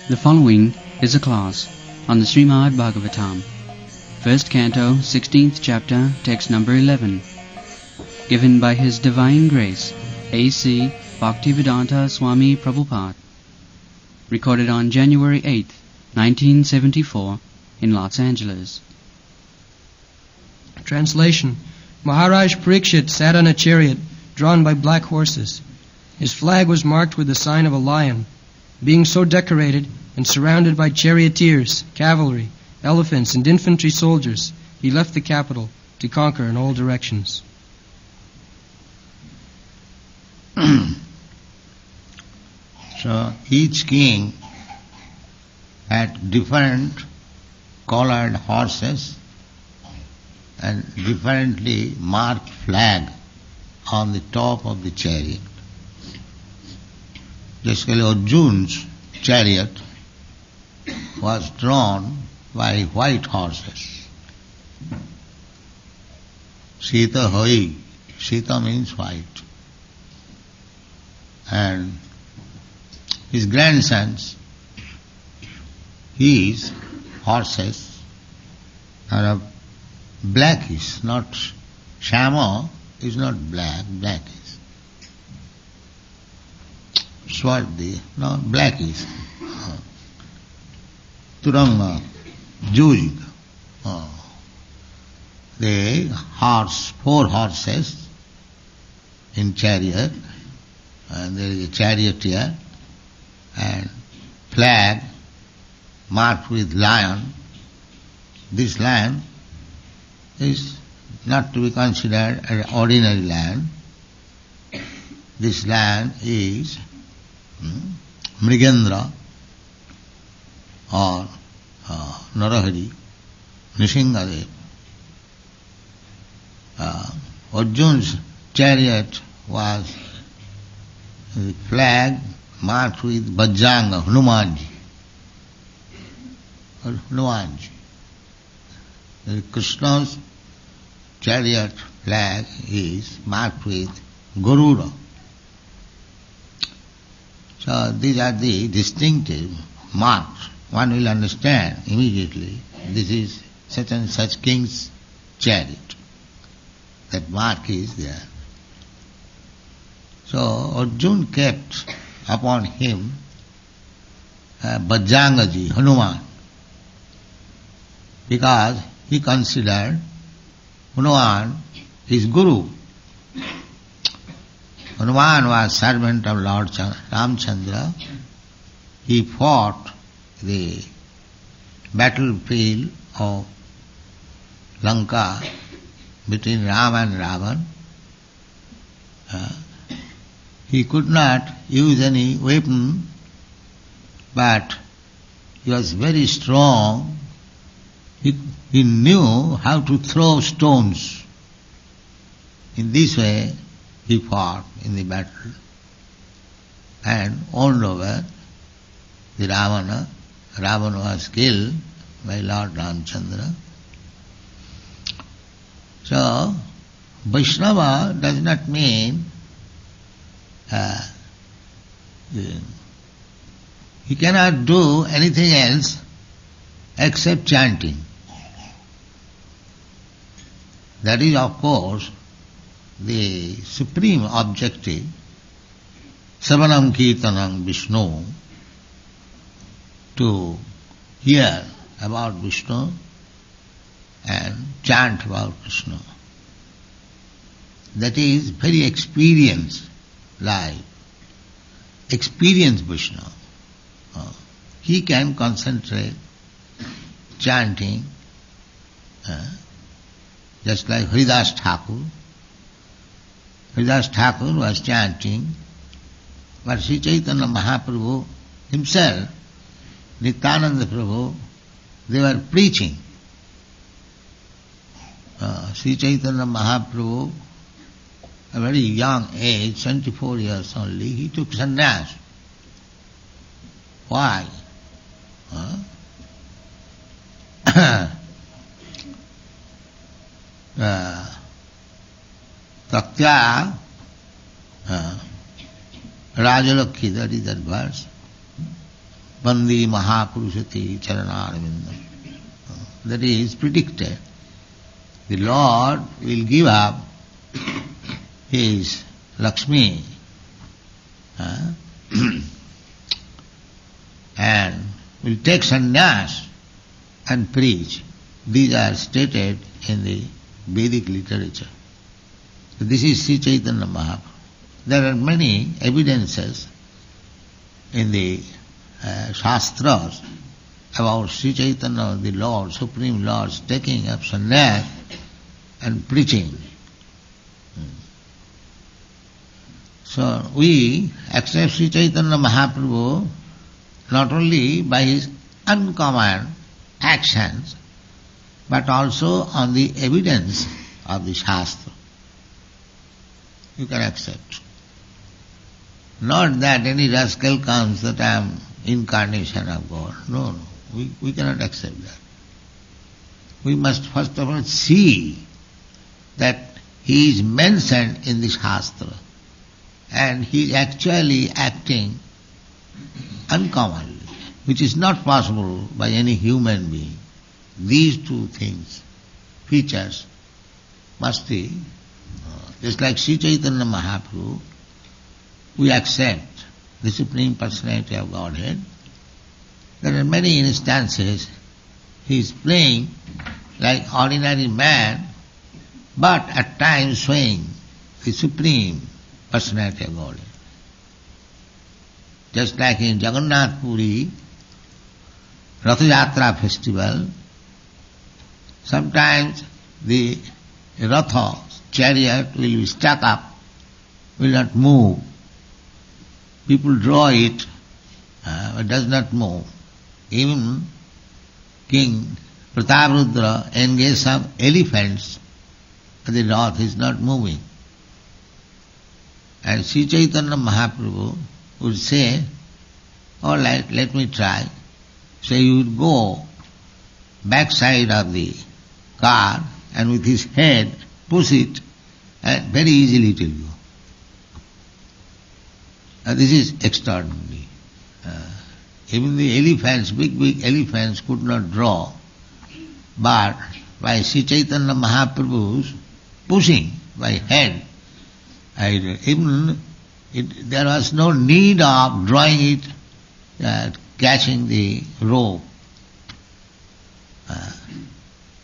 The following is a class on the Srimad Bhagavatam, first canto, 16th chapter, text number 11, given by His Divine Grace, A.C. Bhaktivedanta Swami Prabhupada, recorded on January 8th, 1974, in Los Angeles. Translation. Maharaj Parikshit sat on a chariot drawn by black horses. His flag was marked with the sign of a lion. Being so decorated and surrounded by charioteers, cavalry, elephants, and infantry soldiers, he left the capital to conquer in all directions. So each king had different colored horses and differently marked flag on the top of the chariot. Basically, Arjun's chariot was drawn by white horses. Sita Hoi. Sita means white. And his grandsons, his horses are of blackish, not Shama is not black, blackish. Swardi, no, blackish. Turanga, Juj. The horse, 4 horses in chariot, and there is a charioteer, and flag marked with lion. This lion is not to be considered an ordinary lion. This lion is Mrigendra or Narahari, Nishingadev. Arjun's chariot was the flag marked with Bajranga, Hanumanji. Hanumanji. Krishna's chariot flag is marked with Garuda. So these are the distinctive marks. One will understand immediately this is such and such king's chariot. That mark is there. So Arjun kept upon him Bajrangaji, Hanuman, because he considered Hanuman his guru. Hanuman was servant of Lord Ramchandra. He fought the battlefield of Lanka between Ram and Ravan. He could not use any weapon, but he was very strong. He knew how to throw stones. In this way, he fought in the battle and won over the Ravana. Ravana was killed by Lord Ramchandra. So, Vaishnava does not mean he cannot do anything else except chanting. That is, of course, the supreme objective, Savanam Kirtanam Vishnu, to hear about Vishnu and chant about Krishna. That is very experienced life, experienced Vishnu. He can concentrate chanting, just like Haridas Thakur. Haridas Thakur was chanting, but Sri Chaitanya Mahaprabhu himself, Nityananda Prabhu, they were preaching. Sri Chaitanya Mahaprabhu, a very young age, 24 years only, he took sannyas. Why? Taktya Rajalakhi, that is that verse. Vande Mahapurushati Charanarvindam. That is predicted. The Lord will give up his Lakshmi and will take sannyas and preach. These are stated in the Vedic literature. So this is Sri Chaitanya Mahaprabhu. There are many evidences in the Shastras about Sri Chaitanya, the Lord, Supreme Lord, taking up sannyas and preaching. So we accept Sri Chaitanya Mahaprabhu not only by his uncommon actions, but also on the evidence of the Shastra. You can accept. Not that any rascal comes that I am incarnation of God. No, we cannot accept that. We must first of all see that he is mentioned in the Shastra and he is actually acting uncommonly, which is not possible by any human being. These two things, features, must be, just like Sri Chaitanya Mahaprabhu, we accept the Supreme Personality of Godhead. There are many instances he is playing like ordinary man, but at times showing the Supreme Personality of Godhead. Just like in Jagannath Puri, Ratha Yatra festival, sometimes the Ratha chariot will be stuck up, will not move. People draw it, it does not move. Even King Prataparudra engaged some elephants, but the Rath is not moving. And Sri Chaitanya Mahaprabhu would say, all right, let me try. So he would go backside of the car and with his head push it and very easily it will go. This is extraordinary. Even the elephants, big elephants could not draw, but by Sri Chaitanya Mahaprabhu's pushing by head, there was no need of drawing it, catching the rope.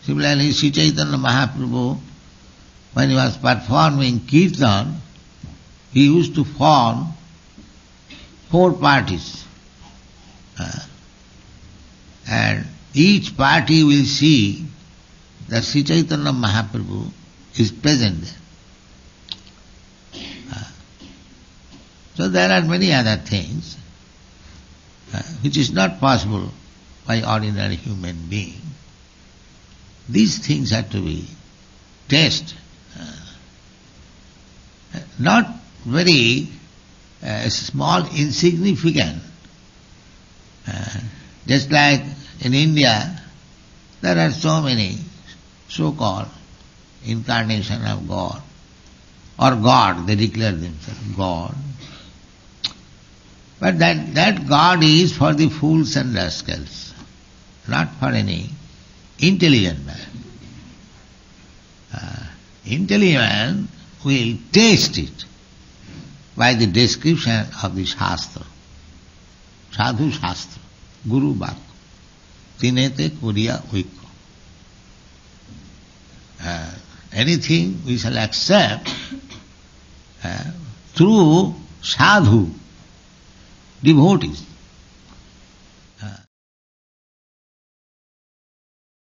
Similarly, Sri Chaitanya Mahaprabhu, when he was performing kirtan, he used to form 4 parties. And each party will see that Sri Chaitanya Mahaprabhu is present there. So there are many other things which is not possible by ordinary human being. These things have to be tested. Not very small, insignificant. Just like in India, there are so many so-called incarnation of God, or God, they declare themselves God. But that God is for the fools and rascals, not for any intelligent man. Intelligent man will taste it by the description of the Shastra. Sadhu Shastra, Guru Bhak, Tinete Kuriya Uikko. Anything we shall accept through sadhu, devotees.